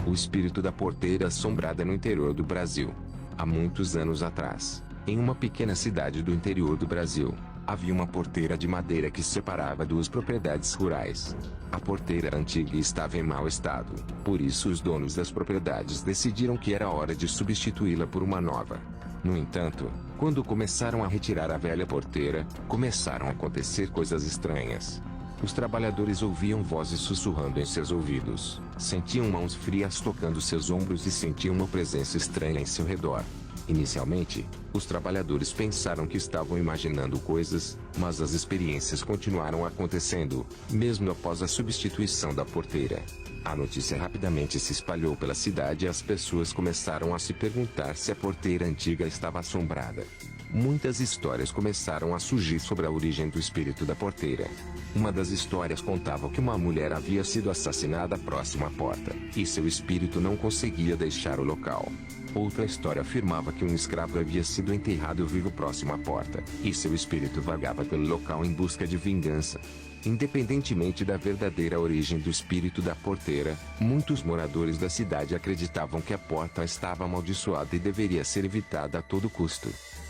O espírito da porteira assombrada no interior do Brasil. Há muitos anos atrás, em uma pequena cidade do interior do Brasil, havia uma porteira de madeira que separava duas propriedades rurais. A porteira era antiga e estava em mau estado, por isso os donos das propriedades decidiram que era hora de substituí-la por uma nova. No entanto, quando começaram a retirar a velha porteira, começaram a acontecer coisas estranhas. Os trabalhadores ouviam vozes sussurrando em seus ouvidos, sentiam mãos frias tocando seus ombros e sentiam uma presença estranha em seu redor. Inicialmente, os trabalhadores pensaram que estavam imaginando coisas, mas as experiências continuaram acontecendo, mesmo após a substituição da porteira. A notícia rapidamente se espalhou pela cidade e as pessoas começaram a se perguntar se a porteira antiga estava assombrada. Muitas histórias começaram a surgir sobre a origem do espírito da porteira. Uma das histórias contava que uma mulher havia sido assassinada próximo à porta, e seu espírito não conseguia deixar o local. Outra história afirmava que um escravo havia sido enterrado vivo próximo à porta, e seu espírito vagava pelo local em busca de vingança. Independentemente da verdadeira origem do espírito da porteira, muitos moradores da cidade acreditavam que a porta estava amaldiçoada e deveria ser evitada a todo custo.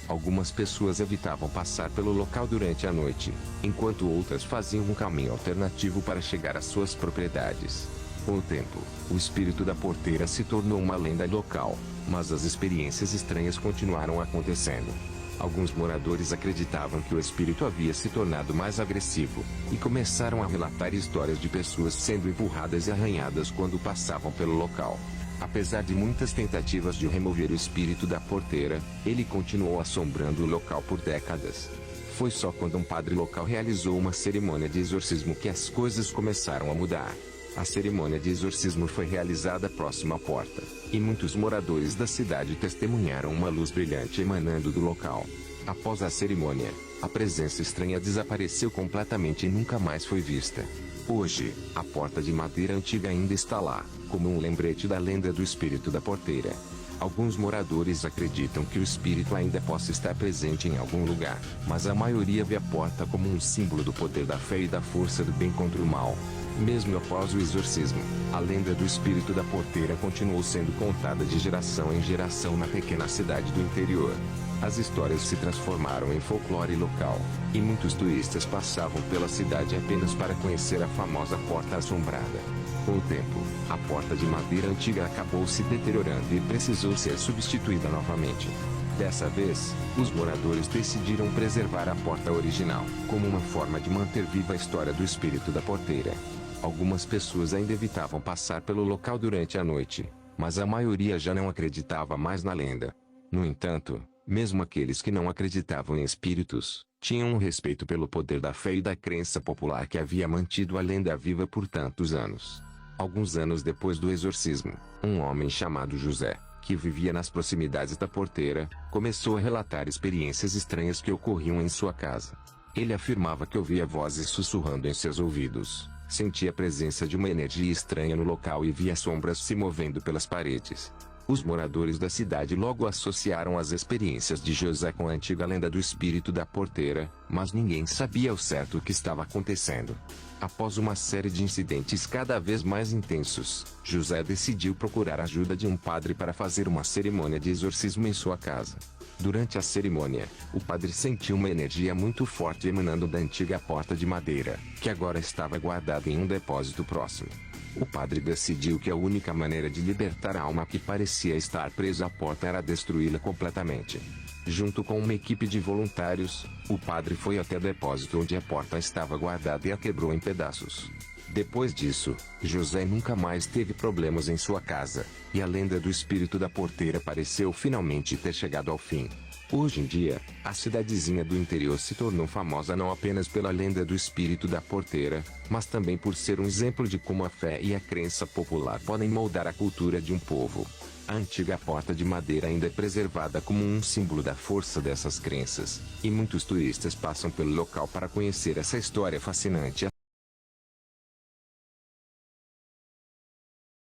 Algumas pessoas evitavam passar pelo local durante a noite, enquanto outras faziam um caminho alternativo para chegar às suas propriedades. Com o tempo, o espírito da porteira se tornou uma lenda local, mas as experiências estranhas continuaram acontecendo. Alguns moradores acreditavam que o espírito havia se tornado mais agressivo, e começaram a relatar histórias de pessoas sendo empurradas e arranhadas quando passavam pelo local. Apesar de muitas tentativas de remover o espírito da porteira, ele continuou assombrando o local por décadas. Foi só quando um padre local realizou uma cerimônia de exorcismo que as coisas começaram a mudar. A cerimônia de exorcismo foi realizada próximo à porta, e muitos moradores da cidade testemunharam uma luz brilhante emanando do local. Após a cerimônia, a presença estranha desapareceu completamente e nunca mais foi vista. Hoje, a porta de madeira antiga ainda está lá, como um lembrete da lenda do espírito da porteira. Alguns moradores acreditam que o espírito ainda possa estar presente em algum lugar, mas a maioria vê a porta como um símbolo do poder da fé e da força do bem contra o mal. Mesmo após o exorcismo, a lenda do espírito da porteira continuou sendo contada de geração em geração na pequena cidade do interior. As histórias se transformaram em folclore local, e muitos turistas passavam pela cidade apenas para conhecer a famosa porta assombrada. Com o tempo, a porta de madeira antiga acabou se deteriorando e precisou ser substituída novamente. Dessa vez, os moradores decidiram preservar a porta original, como uma forma de manter viva a história do espírito da porteira. Algumas pessoas ainda evitavam passar pelo local durante a noite, mas a maioria já não acreditava mais na lenda. No entanto, mesmo aqueles que não acreditavam em espíritos, tinham um respeito pelo poder da fé e da crença popular que havia mantido a lenda viva por tantos anos. Alguns anos depois do exorcismo, um homem chamado José, que vivia nas proximidades da porteira, começou a relatar experiências estranhas que ocorriam em sua casa. Ele afirmava que ouvia vozes sussurrando em seus ouvidos, sentia a presença de uma energia estranha no local e via sombras se movendo pelas paredes. Os moradores da cidade logo associaram as experiências de José com a antiga lenda do espírito da porteira, mas ninguém sabia ao certo o que estava acontecendo. Após uma série de incidentes cada vez mais intensos, José decidiu procurar a ajuda de um padre para fazer uma cerimônia de exorcismo em sua casa. Durante a cerimônia, o padre sentiu uma energia muito forte emanando da antiga porta de madeira, que agora estava guardada em um depósito próximo. O padre decidiu que a única maneira de libertar a alma que parecia estar presa à porta era destruí-la completamente. Junto com uma equipe de voluntários, o padre foi até o depósito onde a porta estava guardada e a quebrou em pedaços. Depois disso, José nunca mais teve problemas em sua casa, e a lenda do espírito da porteira pareceu finalmente ter chegado ao fim. Hoje em dia, a cidadezinha do interior se tornou famosa não apenas pela lenda do espírito da porteira, mas também por ser um exemplo de como a fé e a crença popular podem moldar a cultura de um povo. A antiga porta de madeira ainda é preservada como um símbolo da força dessas crenças, e muitos turistas passam pelo local para conhecer essa história fascinante.